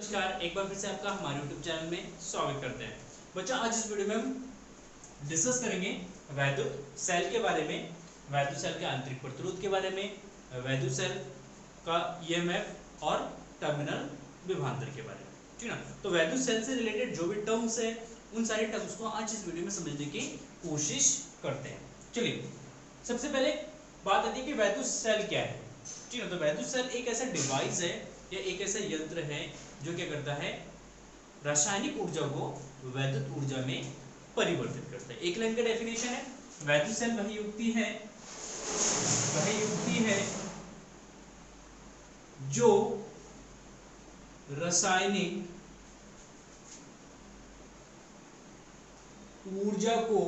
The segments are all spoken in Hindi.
नमस्कार, एक बार फिर से आपका हमारे YouTube चैनल में स्वागत करते हैं। बच्चों, आज इस वीडियो में हम डिस्कस करेंगे वैद्युत सेल के बारे में, वैद्युत सेल के आंतरिक प्रतिरोध के बारे में, वैद्युत सेल का EMF और टर्मिनल विभवांतर के बारे में, ठीक ना। तो वैद्युत सेल से रिलेटेड जो भी टर्म्स है उन सारे टर्म्स को आज इस वीडियो में समझने की कोशिश करते हैं। चलिए, सबसे पहले बात आती है कि वैद्युत सेल क्या है, ठीक है। तो वैद्युत सेल एक ऐसा डिवाइस है या एक ऐसा यंत्र है जो क्या करता है, रासायनिक ऊर्जा को वैद्युत ऊर्जा में परिवर्तित करता है। एक लाइन का डेफिनेशन है, वैद्युत सेल वह युक्ति है जो रासायनिक ऊर्जा को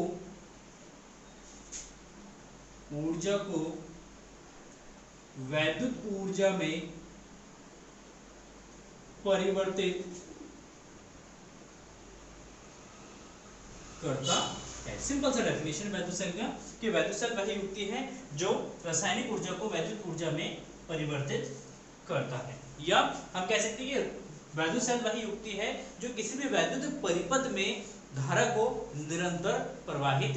वैद्युत ऊर्जा में परिवर्तित करता है। सिंपल सा डेफिनेशन वैद्युत सेल का कि वैद्युत सेल वह युक्ति है जो रासायनिक ऊर्जा को वैद्युत ऊर्जा में परिवर्तित करता है, या हम कह सकते हैं कि वैद्युत सेल वह युक्ति है जो किसी भी वैद्युत परिपथ में धारा को निरंतर प्रवाहित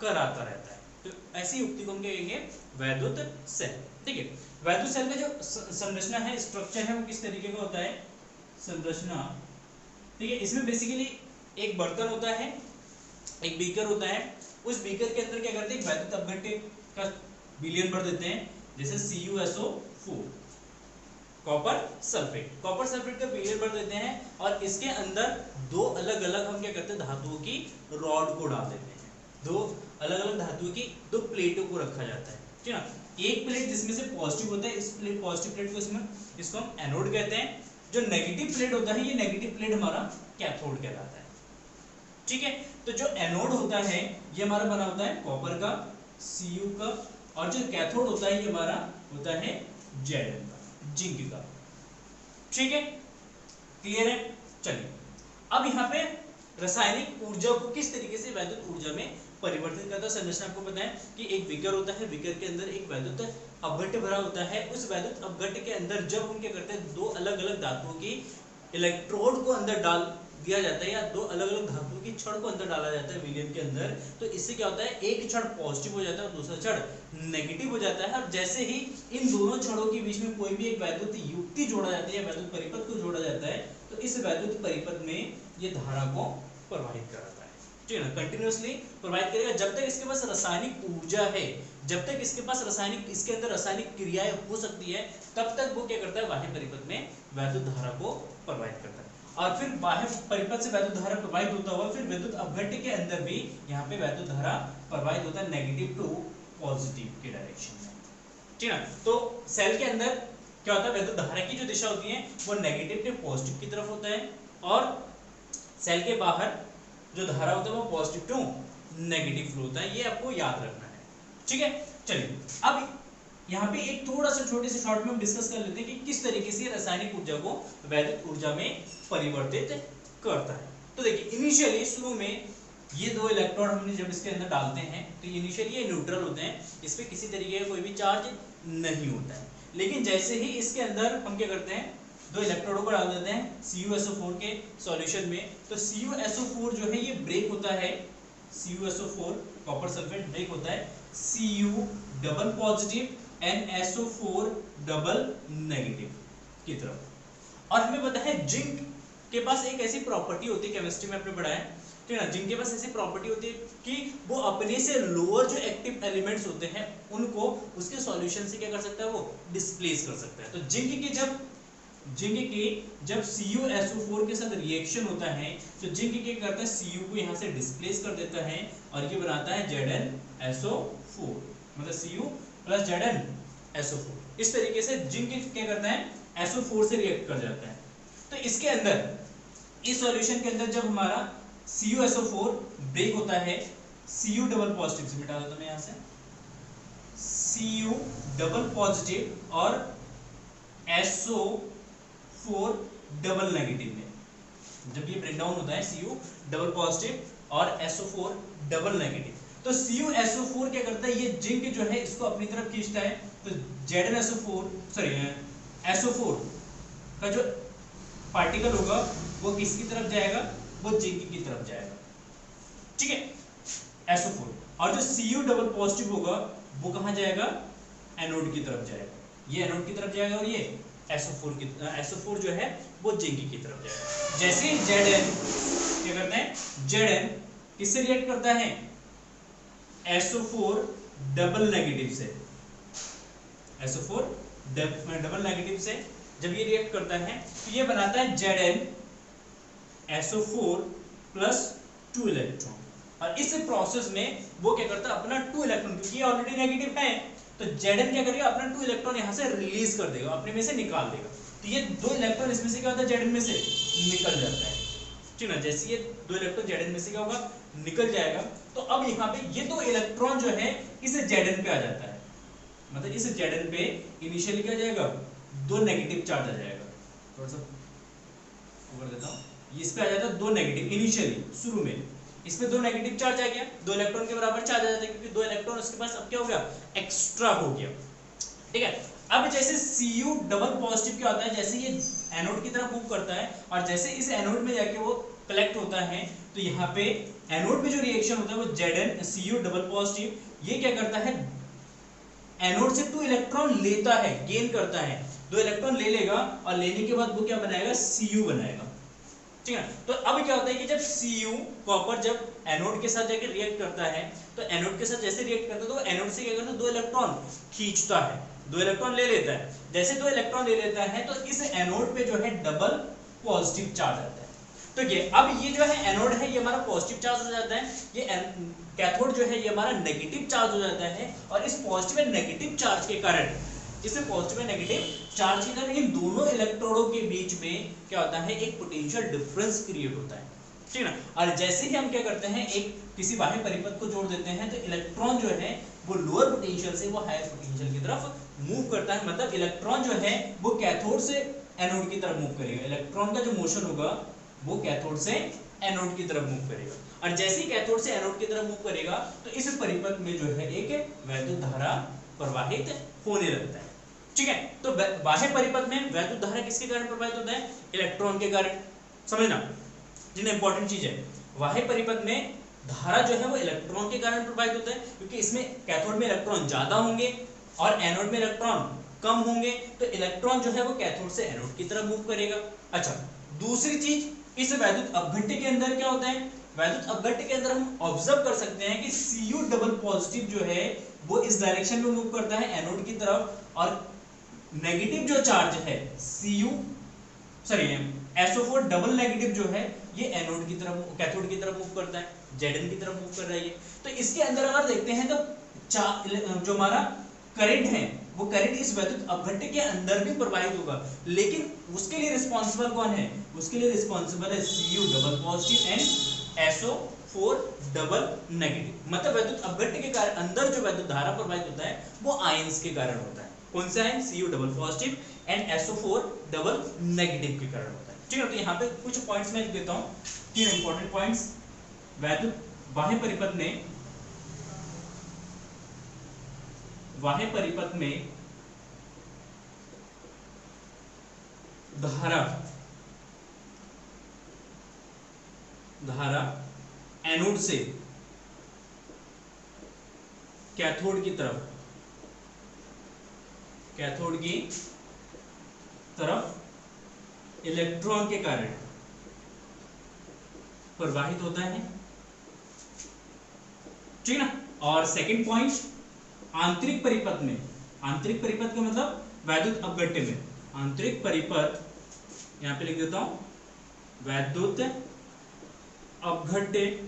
कराता रहता है। तो ऐसी युक्ति को हम कहेंगे वैद्युत सेल, ठीक है। वैद्युत सेल का जो संरचना है, स्ट्रक्चर है, वो किस तरीके का होता है, संरचना, ठीक है। इसमें बेसिकली एक बर्तन होता है, एक बीकर होता है। उस बीकर के अंदर क्या करते हैं, वैद्युत अपघट्य का विलयन भर देते हैं, जैसे CuSO4 कॉपर सल्फेट का विलयन भर देते हैं, और इसके अंदर दो अलग अलग हम क्या करते हैं, धातुओं की रॉड को डाल देते हैं। दो अलग अलग धातुओं की दो प्लेटों को रखा जाता है, ठीक है। एक प्लेट जिसमें से पॉजिटिव होता है, इस प्लेट पॉजिटिव प्लेट को इसको हम एनोड कहते हैं। जो नेगेटिव प्लेट होता है, ये नेगेटिव प्लेट हमारा कैथोड कहलाता है, ठीक है। तो जो एनोड होता है ये हमारा बना होता है कॉपर का, Cu का, और जो कैथोड होता है ये हमारा होता है Zn का, जिंक का, ठीक है। क्लियर है। चलिए, अब यहाँ पे रासायनिक ऊर्जा को किस तरीके से वैद्युत ऊर्जा में परिवर्तित करता है। संरचना आपको पता है कि एक बीकर होता है, बीकर के अंदर एक वैद्युत अपघट्य भरा होता है। उस वैद्युत अपघट्य के अंदर जब हम क्या करते हैं, दो अलग अलग धातुओं की इलेक्ट्रोड को अंदर डाल दिया जाता है, या दो अलग अलग धातुओं की छड़ को अंदर डाला जाता है विलयन के अंदर, तो इससे क्या होता है, एक छड़ पॉजिटिव हो जाता है और दूसरा छड़ नेगेटिव हो जाता है। और जैसे ही इन दोनों छड़ों के बीच में कोई भी एक वैद्युत युक्ति जोड़ा जाता है या वैद्युत परिपथ को जोड़ा जाता है, तो इस वैद्युत परिपथ में ये धारा को प्रवाहित कराता है, ठीक है ना, कंटिन्यूअसली प्रवाहित करेगा जब तक इसके पास रासायनिक ऊर्जा है, जब तक इसके पास इसके अंदर रासायनिक क्रियाएं हो सकती है, तब तक वो क्या करता है, बाह्य परिपथ में वैद्युत धारा को प्रवाहित करता है। और फिर बाह्य परिपथ से वैद्युत धारा प्रवाहित होता हुआ फिर वैद्युत अपघट्य के अंदर भी यहाँ पे वैद्युत धारा प्रवाहित होता है, नेगेटिव टू पॉजिटिव के डायरेक्शन में, ठीक है। तो सेल के अंदर क्या होता है, वैद्युत धारा की जो दिशा होती है वो नेगेटिव टू पॉजिटिव की तरफ होता है, और सेल के बाहर जो धारा होता है वो पॉजिटिव टू नेगेटिव फ्लो होता है। ये आपको याद रखना है, ठीक है। चलिए, अब यहाँ पे एक थोड़ा सा छोटे से शॉर्ट में हम डिस्कस कर लेते हैं कि किस तरीके से रासायनिक ऊर्जा को वैद्युत ऊर्जा में परिवर्तित करता है। तो देखिए, इनिशियली शुरू में ये दो इलेक्ट्रॉन हमने जब इसके अंदर डालते हैं तो इनिशियली ये न्यूट्रल होते हैं, इस पे किसी तरीके का कोई भी चार्ज नहीं होता है। लेकिन जैसे ही इसके अंदर हम क्या करते हैं, दो इलेक्ट्रोडों को डाल देते हैं CuSO4 के सॉल्यूशन में, तो CuSO4 जो है ये ब्रेक होता है, CuSO4 कॉपर सल्फेट ब्रेक होता है Cu double positive NSO4 double negative की तरफ। और हमें पता है जिंक के पास एक ऐसी प्रॉपर्टी होती है, केमिस्ट्री में आपने पढ़ा है, ठीक है ना, जिंक के पास ऐसी प्रॉपर्टी होती है कि वो अपने से लोअर जो एक्टिव एलिमेंट्स होते हैं उनको उसके सॉल्यूशन से क्या कर सकता है, वो डिस्प्लेस कर सकता है। तो जिंक की जब CuSO4 के साथ रिएक्शन होता है तो जिंक क्या करता है, Cu को यहाँ से डिस्प्लेस कर देता है और ये बनाता है ZnSO4, मतलब Cu प्लस ZnSO4। इस तरीके से जिंक क्या करता है, SO4 से रिएक्ट कर जाता है। तो इसके अंदर, इस सॉल्यूशन के अंदर जब हमारा CuSO4 ब्रेक होता है, Cu डबल पॉजिटिव से मिटा देता हूं मैं यहाँ से, Cu डबल पॉजिटिव और SO4 डबल नेगेटिव में, जब ये ब्रेक डाउन होता है Cu डबल पॉजिटिव और SO4 डबल नेगेटिव, तो CuSO4 क्या करता है, ये जिंक जो है इसको अपनी तरफ खींचता है। तो SO4 का जो पार्टिकल होगा वो किसकी तरफ जाएगा, वो जिंक की तरफ जाएगा, ठीक है, SO4। और जो Cu डबल पॉजिटिव होगा वो कहां जाएगा, एनोड की तरफ जाएगा, ये एनोड की तरफ जाएगा और ये SO4 जो है वो जिंक की तरफ जाएगा। जैसे ही Zn क्या करता है, Zn किससे रिएक्ट करता है, SO4 डबल नेगेटिव से, SO4 डबल नेगेटिव से जब ये रिएक्ट करता है तो ये बनाता है Zn SO4 प्लस 2 इलेक्ट्रॉन। और इस प्रोसेस में वो क्या करता है, अपना 2 इलेक्ट्रॉन, क्योंकि ये ऑलरेडी नेगेटिव है तो Zn क्या करेगा, अपना 2 इलेक्ट्रॉन यहाँ से रिलीज कर देगा, अपने में से निकाल देगा। तो ये 2 इलेक्ट्रॉन इसमें से क्या होता है, Zn में से निकल जाता है, ठीक ना। जैसे ये 2 इलेक्ट्रॉन Zn में से क्या होगा, निकल जाएगा। तो अब यहाँ पे ये 2 इलेक्ट्रॉन जो है इस Zn पे आ जाता है, मतलब इस Zn पे इनिशियली क्या जाएगा, 2 नेगेटिव चार्ज आ जाएगा। थोड़ा सा ओवर देता हूँ, इस पे आ जाता है 2 नेगेटिव इनिशियली, शुरू में इसमें 2 नेगेटिव चार्ज आ गया, 2 इलेक्ट्रॉन के बराबर चार्ज आ जाता है, क्योंकि 2 इलेक्ट्रॉन उसके पास अब क्या हो गया, एक्स्ट्रा हो गया, ठीक है। अब जैसे Cu डबल पॉजिटिव क्या होता है, जैसे ये एनोड की तरफ मूव करता है और जैसे इस एनोड में जाके वो कलेक्ट होता है, तो यहाँ पे एनोड में जो रिएक्शन होता है वो Zn Cu डबल पॉजिटिव ये क्या करता है, एनोड से 2 इलेक्ट्रॉन लेता है, गेन करता है, 2 इलेक्ट्रॉन ले लेगा और लेने के बाद वो क्या बनाएगा, Cu बनाएगा, ठीक है। तो अब क्या होता है कि जब Cu कॉपर जब एनोड के साथ जाकर रिएक्ट करता है, तो एनोड के साथ जैसे रिएक्ट करता है तो एनोड से क्या करता है, 2 इलेक्ट्रॉन खींचता है, 2 इलेक्ट्रॉन ले लेता है। जैसे 2 इलेक्ट्रॉन ले लेता है तो इस एनोड पे जो है डबल पॉजिटिव चार्ज आता है। तो ये अब ये जो है एनोड है ये हमारा पॉजिटिव चार्ज हो जाता है, ये कैथोड जो है ये हमारा नेगेटिव चार्ज हो जाता है। और इस पॉजिटिव एंड नेगेटिव चार्ज के कारण, इससे पॉजिटिव एंड नेगेटिव चार्ज के कारण इन दोनों इलेक्ट्रोडों के बीच में क्या होता है, एक पोटेंशियल डिफरेंस क्रिएट होता है, ठीक है ना। और जैसे ही हम क्या करते हैं, एक किसी बाह्य परिपथ को जोड़ देते हैं, तो इलेक्ट्रॉन जो है वो लोअर पोटेंशियल से वो हायर पोटेंशियल की तरफ मूव करता है, मतलब इलेक्ट्रॉन जो है वो कैथोड से एनोड की तरफ मूव करेगा, इलेक्ट्रॉन का जो मोशन होगा वो कैथोड से एनोड की तरफ मूव करेगा। और जैसे ही कैथोड से एनोड की तरफ मूव करेगा तो इस परिपथ में जो है एक वैद्युत धारा प्रवाहित होने लगता है, ठीक है। तो बाह्य परिपथ में वैद्युत धारा किसके कारण प्रवाहित होता है, इलेक्ट्रॉन के कारण, समझना जिन्हें इंपॉर्टेंट चीज है। बाह्य परिपथ में धारा जो है वो इलेक्ट्रॉन के कारण प्रवाहित होता है, क्योंकि इसमें कैथोड में इलेक्ट्रॉन ज्यादा होंगे और एनोड में इलेक्ट्रॉन कम होंगे, तो इलेक्ट्रॉन जो है वो कैथोड से एनोड की तरफ मूव करेगा। अच्छा, दूसरी चीज, इस वैद्युत अपघट्य के अंदर क्या होता है, वैद्युत अपघट्य के अंदर हम ऑब्जर्व कर सकते हैं कि Cu डबल पॉजिटिव जो है वो इस डायरेक्शन में मूव करता है एनोड की तरफ, और नेगेटिव जो चार्ज है SO4 डबल नेगेटिव जो है ये एनोड की तरफ, कैथोड की तरफ मूव करता है, Zn की तरफ मूव कर रहा है। तो इसके अंदर अगर देखते हैं तो जो हमारा करंट है वो करंट इस वैद्युत अपघट्य के अंदर भी प्रवाहित होगा, लेकिन उसके लिए रिस्पॉन्सिबल कौन है, उसके लिए रिस्पॉन्सिबल है Cu double positive and SO4 double negative. मतलब वैद्युत अपघट्य के कारण अंदर जो वैद्युत धारा प्रवाहित होता है वो आयंस के कारण होता है। कौन सा है, Cu double positive and SO4 double negative के कारण होता है, ठीक है। तो यहाँ पे कुछ पॉइंट्स मैं लिख देता हूँ, 3 इंपॉर्टेंट पॉइंट्स। वैद्युत बाह्य परिपथ में धारा एनोड से कैथोड की तरफ इलेक्ट्रॉन के कारण प्रवाहित होता है, ठीक ना। और सेकंड पॉइंट, आंतरिक परिपथ का मतलब वैद्युत अपघट्य में, आंतरिक परिपथ यहां पे लिख देता हूं, वैद्युत अपघट्य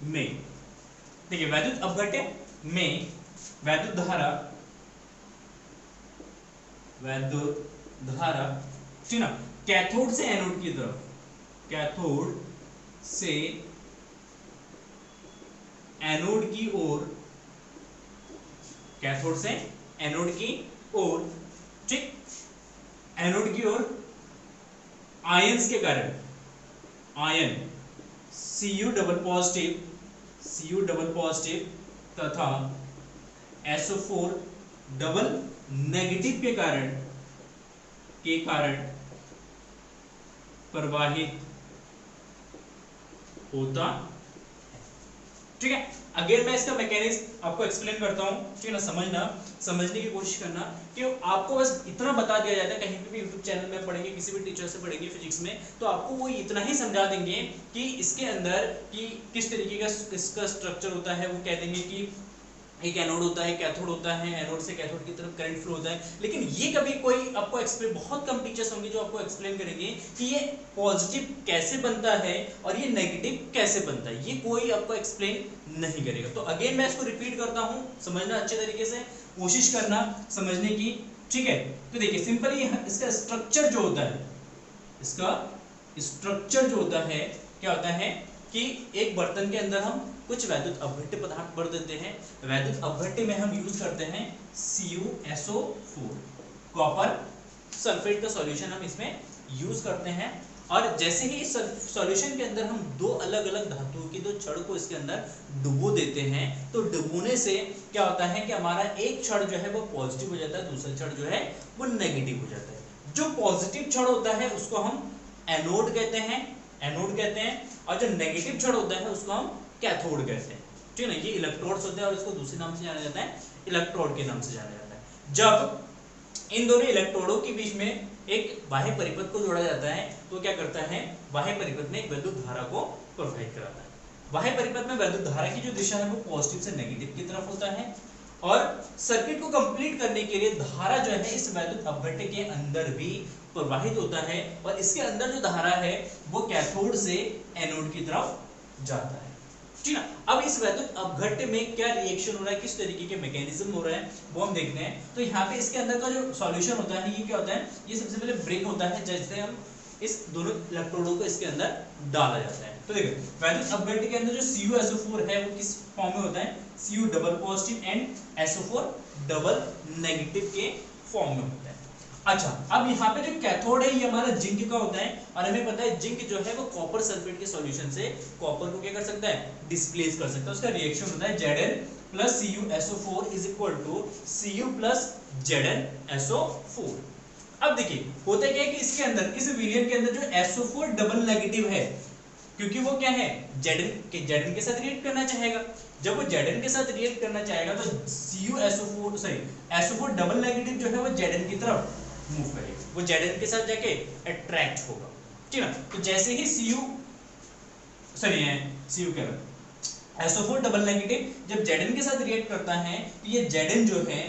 में, देखिए वैद्युत अपघट्य में वैद्युत धारा, ठीक ना, कैथोड से एनोड की तरफ, कैथोड से एनोड की ओर, कैथोड से एनोड की ओर, ठीक, एनोड की ओर आयंस के कारण, आयन Cu डबल पॉजिटिव तथा SO4 डबल नेगेटिव के कारण प्रवाहित होता है। ठीक है, अगेन मैं इसका मैकेनिज्म आपको एक्सप्लेन करता हूँ, ठीक है ना, समझने की कोशिश करना कि आपको बस इतना बता दिया जाता है, कहीं पे भी यूट्यूब चैनल में पढ़ेंगे, किसी भी टीचर से पढ़ेंगे फिजिक्स में, तो आपको वो इतना ही समझा देंगे कि इसके अंदर कि किस तरीके का इसका स्ट्रक्चर होता है। वो कह देंगे कि एक एनोड होता है, कैथोड होता है, एनोड से कैथोड की तरफ करंट फ्लो होता है, लेकिन ये कभी कोई आपको एक्सप्लेन, बहुत कम टीचर्स होंगे जो आपको एक्सप्लेन करेंगे कि ये पॉजिटिव कैसे बनता है और ये नेगेटिव कैसे बनता है, ये कोई आपको एक्सप्लेन नहीं करेगा। तो अगेन मैं इसको रिपीट करता हूँ, समझना अच्छे तरीके से, कोशिश करना समझने की, ठीक है। तो देखिए सिंपली इसका स्ट्रक्चर जो होता है, इसका स्ट्रक्चर जो होता है क्या होता है कि एक बर्तन के अंदर हम कुछ वैद्युत अपघट्य पदार्थ भर देते हैं। वैद्युत अपघट्य में हम यूज करते हैं CuSO4, कॉपर सल्फेट का सॉल्यूशन हम इसमें यूज करते हैं। और जैसे ही सॉल्यूशन के अंदर हम दो अलग अलग धातुओं की दो छड़ को इसके अंदर डुबो देते हैं, तो डुबोने से क्या होता है कि हमारा एक छड़ जो है वो पॉजिटिव हो जाता है, दूसरा छड़ जो है वो नेगेटिव हो जाता है। जो पॉजिटिव छड़ होता है उसको हम एनोड कहते हैं, और जो नेगेटिव छड़ होता है उसको हम कैथोड कहते हैं, ठीक है ना। ये इलेक्ट्रोड्स होते हैं और इसको दूसरे नाम से जाना जाता है, इलेक्ट्रोड के नाम से जाना जाता है। जब इन दोनों इलेक्ट्रोडों के बीच में एक बाह्य परिपथ को जोड़ा जाता है तो क्या करता है, बाह्य परिपथ में एक विद्युत धारा को प्रवाहित कराता है। बाह्य परिपथ में विद्युत धारा की जो दिशा है वो पॉजिटिव से नेगेटिव की तरफ होता है, और सर्किट को कंप्लीट करने के लिए धारा जो है इस वैद्युत अपघट्य के अंदर भी प्रवाहित होता है, और इसके अंदर जो धारा है वो कैथोड से एनोड की तरफ जाता है, ठीक है। अब इस वैद्युत अपघट्य में क्या रिएक्शन हो रहा है, किस तरीके के मैकेनिज्म हो रहा है वो हम देखते हैं। तो यहाँ पे इसके अंदर का जो सॉल्यूशन होता है ये क्या होता है, ये सबसे पहले ब्रेक होता है, जैसे हम इस दोनों इलेक्ट्रोडों को इसके अंदर डाला जाता है। तो देखो वैद्युत अपघट्य के अंदर जो CuSO4 है वो किस फॉर्म में होता है, Cu double positive and SO4 double negative के फॉर्म में होता है। अच्छा, अब यहाँ पे जो कैथोड है ये हमारा जिंक का होता है, और हमें पता है जिंक जो है वो कॉपर सल्फेट के सॉल्यूशन से कॉपर को क्या कर सकता है, डिस्प्लेस कर सकता है। उसका रिएक्शन होता है Zn plus CuSO4 is equal to Cu plus ZnSO4। अब देखिए होता क्या है कि इसके अंदर, इस विलियन के अंदर जो SO4 डबल नेगेटिव है, क्योंकि वो क्या है Zn के साथ रिएक्ट करना चाहेगा। जब वो Zn के साथ रिएक्ट करना चाहेगा तो SO4 डबल नेगेटिव जो है वो Zn की तरफ मूव करेगा, वो Zn के साथ जाके अट्रैक्ट होगा, ठीक है। तो जैसे ही SO4 डबल नेगेटिव जब Zn के साथ रिएक्ट करता है तो ये Zn जो है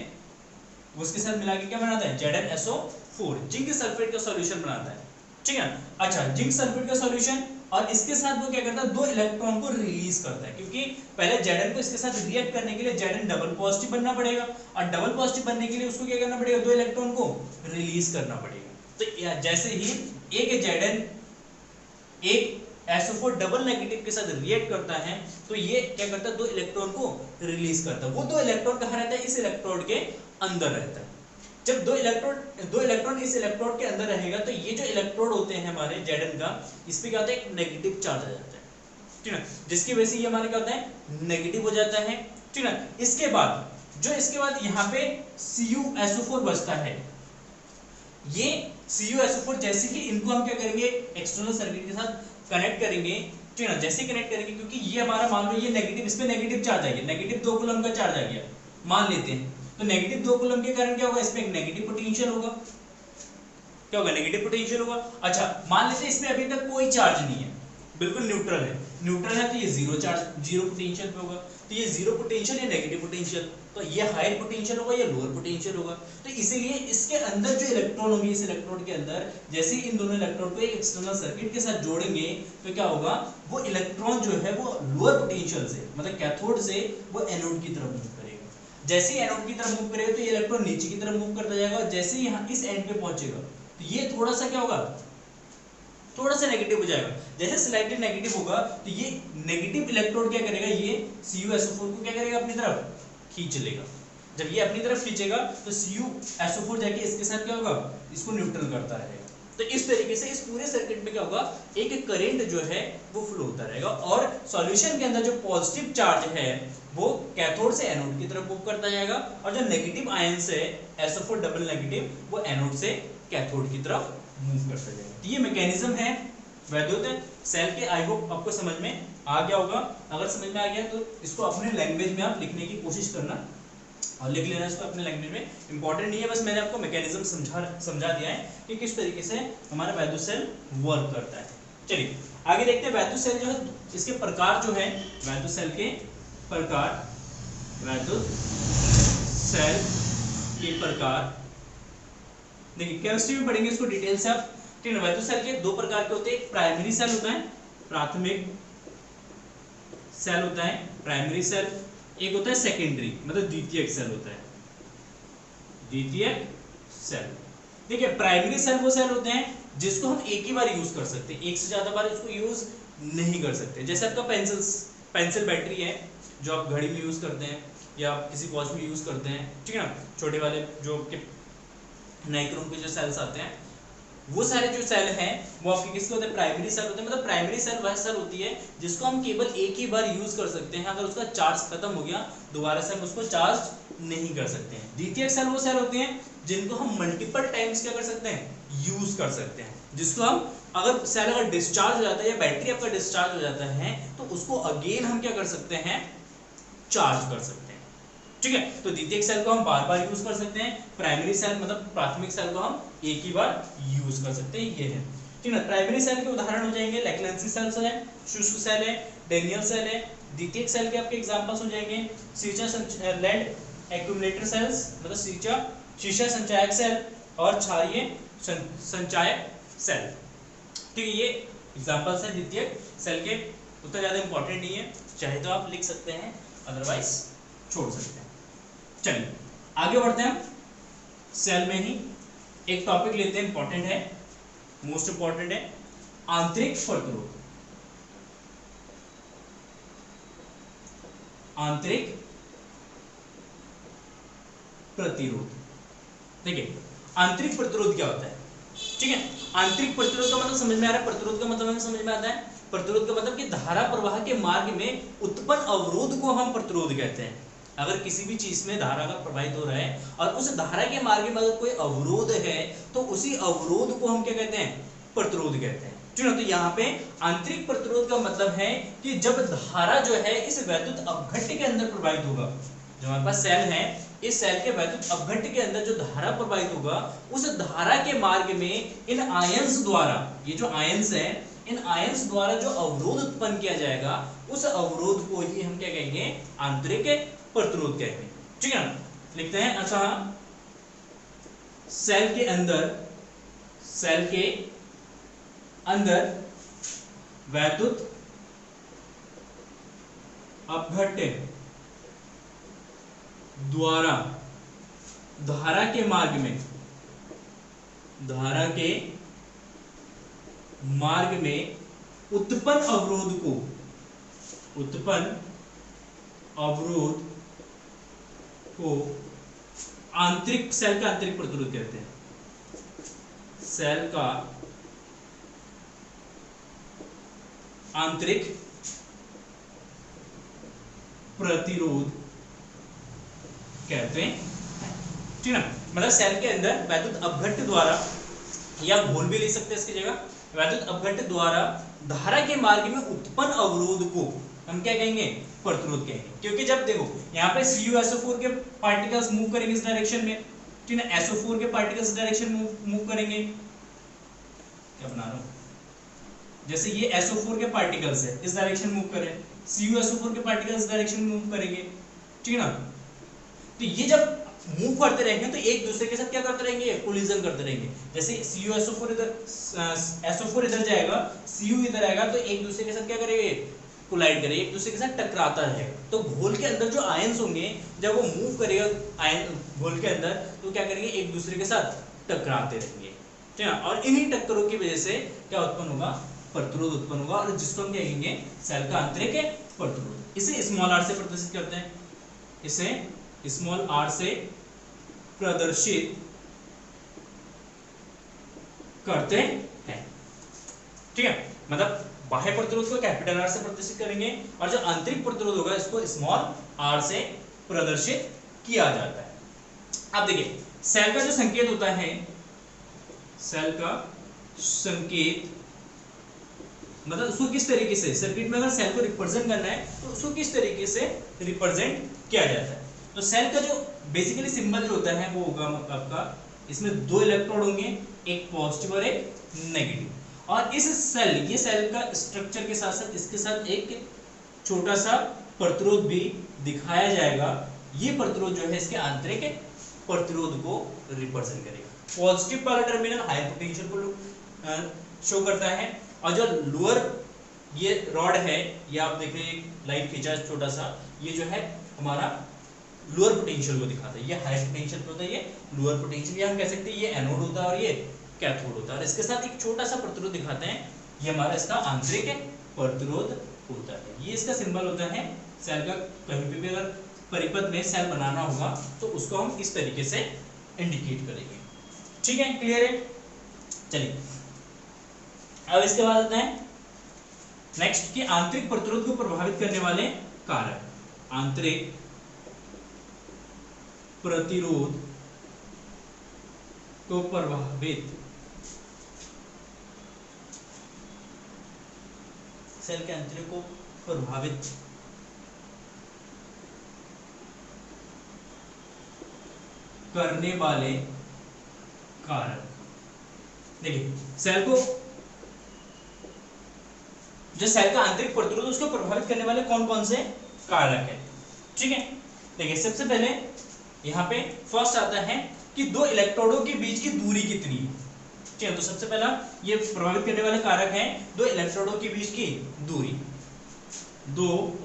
वो उसके साथ मिला के क्या बनाता है, ZnSO4 जिंक सल्फेट का सॉल्यूशन बनाता है, ठीक है। अच्छा, जिंक सल्फेट का सॉल्यूशन, और इसके साथ वो क्या करता है, दो इलेक्ट्रॉन को रिलीज करता है, क्योंकि पहले Zn को इसके साथ रिएक्ट करने के लिए Zn डबल पॉजिटिव बनना पड़ेगा, और डबल पॉजिटिव बनने के लिए उसको क्या करना पड़ेगा, दो इलेक्ट्रॉन को रिलीज करना पड़ेगा। तो जैसे ही एक Zn एक SO4 डबल नेगेटिव के साथ रिएक्ट करता है तो ये क्या करता है, दो इलेक्ट्रॉन को रिलीज करता है। वो दो इलेक्ट्रॉन कहाँ रहता है, इस इलेक्ट्रोड के अंदर रहता है। जब दो इलेक्ट्रॉन इस इलेक्ट्रोड के अंदर रहेगा तो ये जो इलेक्ट्रोड होते हैं हमारे Zn का, इस पे क्या होता है, एक नेगेटिव चार्ज आ जाता है, ठीक है, जिसकी वजह से ये हमारे क्या होता है, नेगेटिव हो जाता है, ठीक है। इसके बाद यहाँ पे CuSO4 बचता है। ये CuSO4 जैसे कि इनको हम क्या करेंगे, एक्सटर्नल सर्किट के साथ कनेक्ट करेंगे, ठीक है, जैसे कनेक्ट करेंगे, क्योंकि ये हमारा मान लो ये नेगेटिव, इस पे नेगेटिव चार्ज आ गया, नेगेटिव 2 कूलम का चार्ज आ गया मान लेते हैं, तो नेगेटिव 2 कूलम के कारण क्या होगा, इसमें एक नेगेटिव पोटेंशियल होगा, क्या होगा, नेगेटिव पोटेंशियल होगा। अच्छा, मान लेते हैं इसमें अभी तक कोई चार्ज नहीं है, बिल्कुल न्यूट्रल है तो ये जीरो चार्ज, जीरो पोटेंशियल पे होगा, तो ये जीरो पोटेंशियल या नेगेटिव पोटेंशियल, तो ये हायर पोटेंशियल होगा या लोअर पोटेंशियल होगा। तो इसीलिए इसके अंदर जो इलेक्ट्रॉन होंगे, इस इलेक्ट्रोड के अंदर जैसे इन दोनों इलेक्ट्रॉन को एक एक्सटर्नल सर्किट के साथ जोड़ेंगे तो क्या होगा, वो इलेक्ट्रॉन जो है वो लोअर पोटेंशियल से, मतलब कैथोड से वो एनोड की तरफ मूव करेगा। जैसे ही एनोड की तरफ मूव करेगा तो ये इलेक्ट्रॉन नीचे की तरफ मूव करता जाएगा, और जैसे ही यहाँ इस एंड पे पहुंचेगा तो ये थोड़ा सा क्या होगा, थोड़ा सा नेगेटिव हो जाएगा। जैसे स्लाइटली नेगेटिव होगा तो ये नेगेटिव इलेक्ट्रोड क्या करेगा, ये CuSO4 को क्या करेगा, अपनी तरफ खींच लेगा। जब ये अपनी तरफ खींचेगा तो CuSO4 जाके इसके साथ क्या होगा, इसको न्यूट्रल करता रहेगा। तो इस तरीके से इस पूरे सर्किट में क्या होगा, एक करंट जो है वो फ्लो होता रहेगा, और सॉल्यूशन के अंदर जो पॉजिटिव चार्ज है वो कैथोड से एनोड की तरफ मूव करता जाएगा, और जो नेगेटिव आयन है SO4 डबल नेगेटिव वो एनोड से कैथोड की तरफ मूव करता जाएगा। ये मैकेनिज्म है वैद्युत सेल के। आई होप आपको समझ में आ गया होगा। अगर समझ में आ गया तो इसको अपने लैंग्वेज में आप लिखने की कोशिश करना और लिख लेना इसको अपने लैंग्वेज में। इंपॉर्टेंट नहीं है, बस मैंने आपको मैकेनिज्म समझा दिया है कि किस तरीके से हमारा वैद्युत सेल वर्क करता है। चलिए आगे देखते हैं। वैद्युत सेल जो है इसके प्रकार जो है, वैद्युत सेल के प्रकार, वैद्युत सेल के प्रकार देखिए केमिस्ट्री में पढ़ेंगे इसको डिटेल से आप, ठीक है। वैद्युत सेल के दो प्रकार के होते हैं, एक प्राइमरी सेल होता है, प्राथमिक सेल होता है प्राइमरी सेल, एक होता है सेकेंडरी मतलब द्वितीयक सेल होता है, द्वितीयक सेल। देखिए प्राइमरी सेल वो सेल होते हैं जिसको हम एक ही बार यूज कर सकते हैं, एक से ज्यादा बार इसको यूज नहीं कर सकते। जैसे आपका पेंसिल बैटरी है जो आप घड़ी में यूज करते हैं या आप किसी वॉच में यूज करते हैं, ठीक है ना। छोटे वाले जो नाइक्रोम के जो सेल्स आते हैं, वो सारे जो सेल हैं वो आपके किसके होते हैं, प्राइमरी सेल होते हैं। मतलब प्राइमरी सेल वह सेल होती है जिसको हम केवल एक ही बार यूज कर सकते हैं, अगर उसका चार्ज खत्म हो गया दोबारा से हम उसको चार्ज नहीं कर सकते हैं। द्वितीयक सेल वो सेल होते हैं जिनको हम मल्टीपल टाइम्स क्या कर सकते हैं, यूज कर सकते हैं, जिसको हम अगर सेल अगर डिस्चार्ज हो जाता है या बैटरी आपका डिस्चार्ज हो जाता है तो उसको अगेन हम क्या कर सकते हैं, चार्ज कर सकते हैं, ठीक है। तो द्वितीयक सेल को हम बार बार यूज कर सकते हैं, प्राइमरी सेल मतलब प्राथमिक सेल को हम एक ही बार यूज कर सकते हैं, ये है, ठीक है। प्राइमरी सेल के उदाहरण हो जाएंगे लैक्लेंसी सेल्स है, शुष्क सेल है, डेनियल सेल है। द्वितीयक सेल के आपके एग्जांपल्स हो जाएंगे शीशा लेड एक्यूमुलेटर सेल्स मतलब शीशा संचायक सेल और क्षारीय संचायक सेल, ठीक है। ये एग्जांपल्स हैं द्वितीयक सेल के, उतना ज्यादा इंपॉर्टेंट नहीं है, चाहे तो आप लिख सकते हैं अदरवाइज छोड़ सकते हैं। चलिए आगे बढ़ते हैं। सेल में ही एक टॉपिक लेते हैं, इंपॉर्टेंट है, मोस्ट इंपॉर्टेंट है, आंतरिक प्रतिरोध। आंतरिक प्रतिरोध, देखिए आंतरिक प्रतिरोध क्या होता है, ठीक है। आंतरिक प्रतिरोध का मतलब समझ में आ रहा है, प्रतिरोध का मतलब हमें समझ में आता है। प्रतिरोध का मतलब कि धारा प्रवाह के मार्ग में उत्पन्न अवरोध को हम प्रतिरोध कहते हैं। अगर किसी भी चीज में धारा अगर प्रवाहित हो रहा है और उस धारा के मार्ग में अगर कोई अवरोध है तो उसी अवरोध को हम क्या कहते हैं, प्रतिरोध कहते हैं, ठीक है। तो यहाँ पे आंतरिक प्रतिरोध का मतलब है कि जब धारा जो है इस वैद्युत अपघट्य के अंदर प्रवाहित होगा, जो हमारे पास सेल है, इस सेल के वैद्युत अपघट्य के अंदर जो धारा प्रवाहित होगा उस धारा के मार्ग में इन आयंस द्वारा, ये जो आयंस है इन आयंस द्वारा जो अवरोध उत्पन्न किया जाएगा उस अवरोध को ही हम क्या कहेंगे, आंतरिक प्रतिरोध कहेंगे, ठीक है ना। लिखते हैं अतः सेल के अंदर वैद्युत अपघट्य द्वारा धारा के मार्ग में उत्पन्न अवरोध को आंतरिक सेल का आंतरिक प्रतिरोध कहते हैं, सेल का आंतरिक प्रतिरोध कहते हैं, ठीक है। मतलब सेल के अंदर वैद्युत अपघट्य द्वारा, या घोल भी ले सकते हैं इसकी जगह, वैद्युत अपघट्य द्वारा धारा के मार्ग में उत्पन्न अवरोध को हम क्या कहेंगे, प्रतिरोध कहेंगे। क्योंकि जब देखो यहाँ पे CuSO4 के पार्टिकल्स मूव करेंगे इस डायरेक्शन में, ठीक है, SO4 के पार्टिकल्स इस डायरेक्शन में मूव करेंगे, क्या बना रहा हूँ, जैसे ये SO4 के पार्टिकल्स है इस डायरेक्शन मूव करें, CuSO4 के पार्टिकल्स इस डायरेक्शन में मूव करेंगे, ठीक है ना। तो ये जब मूव करते रहेंगे तो एक दूसरे के साथ क्या करते रहेंगे, कोलिजन करते रहेंगे। जैसे CuSO4 इधर, SO4 इधर जाएगा, Cu इधर आएगा, तो एक दूसरे के साथ क्या करेंगे, कोलाइड करेंगे, एक दूसरे के साथ टकराता रहेगा। तो घोल के अंदर जो आयंस होंगे जब वो मूव करेगा आयन घोल के अंदर, तो क्या करेंगे, एक दूसरे के साथ टकराते रहेंगे, ठीक है। और इन्हीं टक्करों की वजह से क्या उत्पन्न होगा, प्रतिरोध उत्पन्न होगा, और जिसको हम कहेंगे सेल का आंतरिक प्रतिरोध। इसे स्मॉल r से प्रदर्शित करते हैं, इसे स्मॉल r से प्रदर्शित करते हैं, ठीक है। मतलब बाह्य प्रतिरोध को कैपिटल R से प्रदर्शित करेंगे और जो आंतरिक प्रतिरोध होगा इसको स्मॉल r से प्रदर्शित किया जाता है। अब देखिए सेल का जो संकेत होता है, सेल का संकेत मतलब उसको किस तरीके से सर्किट में अगर सेल को रिप्रेजेंट करना है तो उसको किस तरीके से रिप्रेजेंट किया जाता है। तो सेल का जो बेसिकली सिंबल जो होता है वो होगा आपका, इसमें दो इलेक्ट्रोड होंगे, एक पॉजिटिव और एक नेगेटिव, और इस सेल, ये सेल का स्ट्रक्चर के साथ साथ इसके साथ एक छोटा सा प्रतिरोध भी दिखाया जाएगा। ये प्रतिरोध जो है इसके आंतरिक प्रतिरोध को रिप्रेजेंट करेगा। पॉजिटिव वाला टर्मिनल हाई पोटेंशियल को शो करता है, और जो लोअर ये रॉड है, ये आप देख रहे हैं लाइट खींचा छोटा सा, ये जो है हमारा लोअर पोटेंशियल को दिखाता है। ये हाई पोटेंशियल होता है, ये लोअर पोटेंशियल, या हम कह सकते हैं ये एनोड होता है और ये कैथोड होता है। और इसके साथ एक छोटा सा प्रतिरोध दिखाते हैं, ये हमारा इसका आंतरिक प्रतिरोध होता है। ये इसका सिंबल होता है सेल का। कहीं पे भी अगर परिपथ में सेल बनाना होगा तो उसको हम इस तरीके से इंडिकेट करेंगे। ठीक है, क्लियर है। चलिए अब इसके बाद आता है नेक्स्ट कि आंतरिक प्रतिरोध को प्रभावित करने वाले कारक। आंतरिक प्रतिरोध को प्रभावित, सेल के आंतरिक को प्रभावित करने वाले कारक। देखिए सेल को, जो सेल का आंतरिक प्रतिरोध उसको प्रभावित करने वाले कौन कौन से कारक है। ठीक है, देखिए सबसे पहले यहाँ पे फर्स्ट आता है कि दो इलेक्ट्रोडों के बीच की दूरी कितनी है। ठीक है, तो सबसे पहला ये प्रभावित करने वाले कारक है दो इलेक्ट्रोडों के बीच की दूरी। दो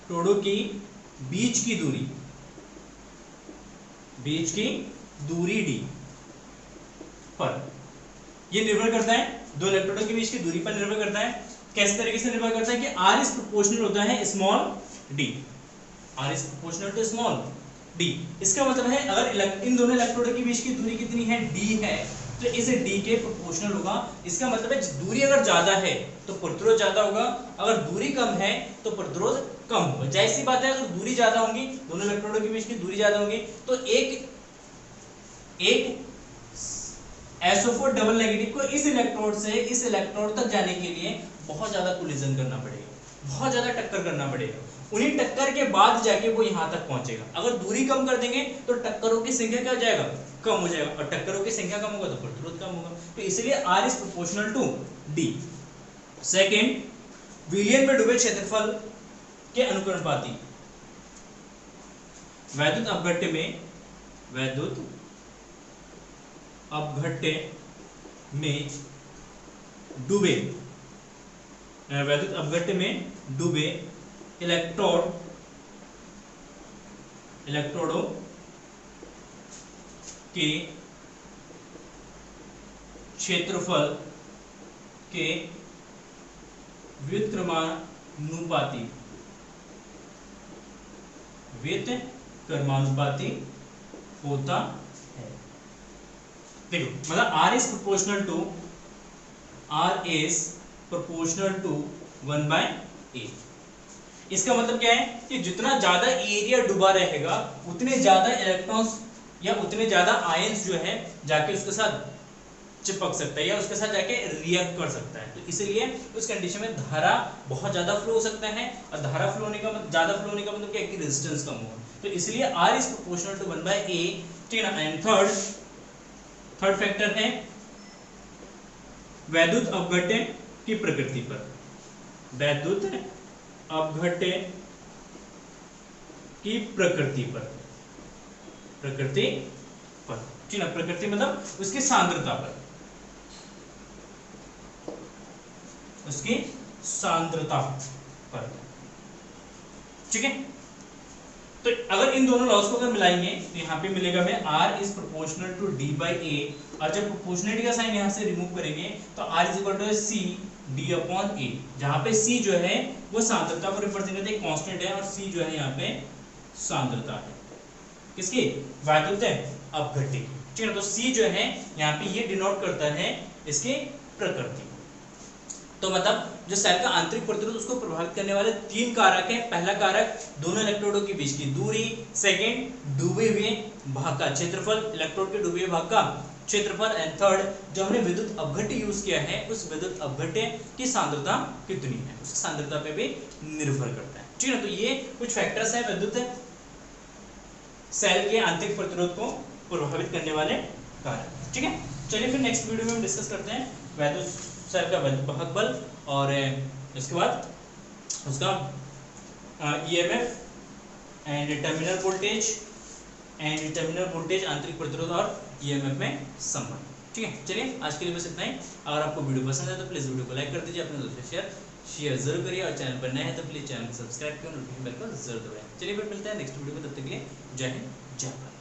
इलेक्ट्रोडों की बीच की दूरी, बीच की दूरी d पर, ये निर्भर करता है दो इलेक्ट्रोडों के बीच की दूरी पर निर्भर करता है। कैसे तरीके से निर्भर करता है कि r इज प्रोपोर्शनल होता है small d, r is proportional to small d। इसका मतलब है अगर इन दोनों इलेक्ट्रोडों के बीच की दूरी कितनी है, d है, तो इस d के प्रोपोर्शनल होगा। इसका मतलब है दूरी अगर ज्यादा है तो प्रतिरोध ज्यादा होगा, अगर दूरी कम है तो प्रतिरोध कम होगा। जाहिर सी बात है अगर दूरी ज्यादा होगी, दोनों इलेक्ट्रोडों के बीच की दूरी ज्यादा होगी, तो एक SO4 डबल नेगेटिव को इस इलेक्ट्रोड से इस इलेक्ट्रोड तक जाने के लिए बहुत ज्यादा कोलिजन करना पड़ेगा, बहुत ज्यादा टक्कर करना पड़ेगा। उन्हीं टक्कर के बाद जाके वो यहाँ तक पहुंचेगा। अगर दूरी कम कर देंगे तो टक्करों की संख्या क्या हो जाएगा, कम हो जाएगा, और टक्करों की संख्या कम होगा तो प्रतिरोध कम होगा। तो इसलिए R is proportional to D। Second, विलयन में डूबे क्षेत्रफल के अनुक्रमपाती। वैद्युत अपघट्य में, वैद्युत अपघट्य में डूबे, वैद्युत अपघट्य में डूबे इलेक्ट्रोडों के क्षेत्रफल के व्युत्क्रमानुपाती होता है। देखो मतलब R is proportional to 1/A। इसका मतलब क्या है कि जितना ज्यादा एरिया डूबा रहेगा उतने ज्यादा इलेक्ट्रॉन्स या उतने ज्यादा आयंस जो है जाके उसके साथ चिपक सकता है या उसके साथ जाके रिएक्ट कर सकता है। तो इसलिए उस कंडीशन में धारा बहुत ज्यादा फ्लो हो सकता है, और धारा फ्लो होने का ज्यादा फ्लो होने का मतलब क्या है कि रेजिस्टेंस कम होगा। तो इसलिए R is proportional to 1/A। ठीक है ना। एंड थर्ड फैक्टर है वैद्युत अपघट्य की प्रकृति पर, वैद्युत अपघट्य की प्रकृति पर, ठीक है, प्रकृति मतलब उसकी सांद्रता पर, उसकी सांद्रता पर। ठीक है, तो अगर इन दोनों लॉस को अगर मिलाएंगे तो यहाँ पे मिलेगा हमें R is proportional to D/A, और जब प्रोपोर्शनलिटी का साइन यहाँ से रिमूव करेंगे तो R is equal to C D/A, जहाँ पे C जो है वो सांद्रता को रिप्रेजेंट करते हैं, कांस्टेंट है, और C जो है यहाँ पे सांद्रता है किसकी, वैद्युत अपघट्य की। ठीक है, तो C जो है यहाँ पे ये डिनोट करता है इसकी प्रकृति। तो मतलब जो सेल का आंतरिक प्रतिरोध उसको प्रभावित करने वाले तीन कारक हैं। पहला कारक दोनों इलेक्ट्रोडों के बीच की दूरी, सेकंड डूबे हुए भाग का क्षेत्रफल, इलेक्ट्रोड के डूबे हुए भाग का क्षेत्रफल एंड थर्ड जो हमने विद्युत अपघट्य यूज किया है उस विद्युत अपघट्य की सांद्रता कितनी है, उसकी सांद्रता पे भी निर्भर करता है। ठीक है, तो ये कुछ फैक्टर्स है विद्युत सेल के आंतरिक प्रतिरोध को प्रभावित करने वाले कारक। ठीक है, चलिए फिर नेक्स्ट वीडियो में हम डिस्कस करते हैं वैद्युत सेल का वैद्युत वाहक बल और इसके बाद उसका ईएमएफ एंड टर्मिनल वोल्टेज आंतरिक प्रतिरोध और ईएमएफ में संबंध। ठीक है, चलिए आज के लिए बस इतना ही। अगर आपको वीडियो पसंद है तो प्लीज वीडियो को लाइक कर दीजिए, अपने दोस्तों से शेयर जरूर करिए और चैनल पर नए हैं तो प्लीज चैनल को सब्सक्राइब करें, नोटिफिकेशन बेल को जरूर दबाएं। चलिए फिर मिलते हैं नेक्स्ट वीडियो में, तब तक के लिए जय हिंद जय भारत।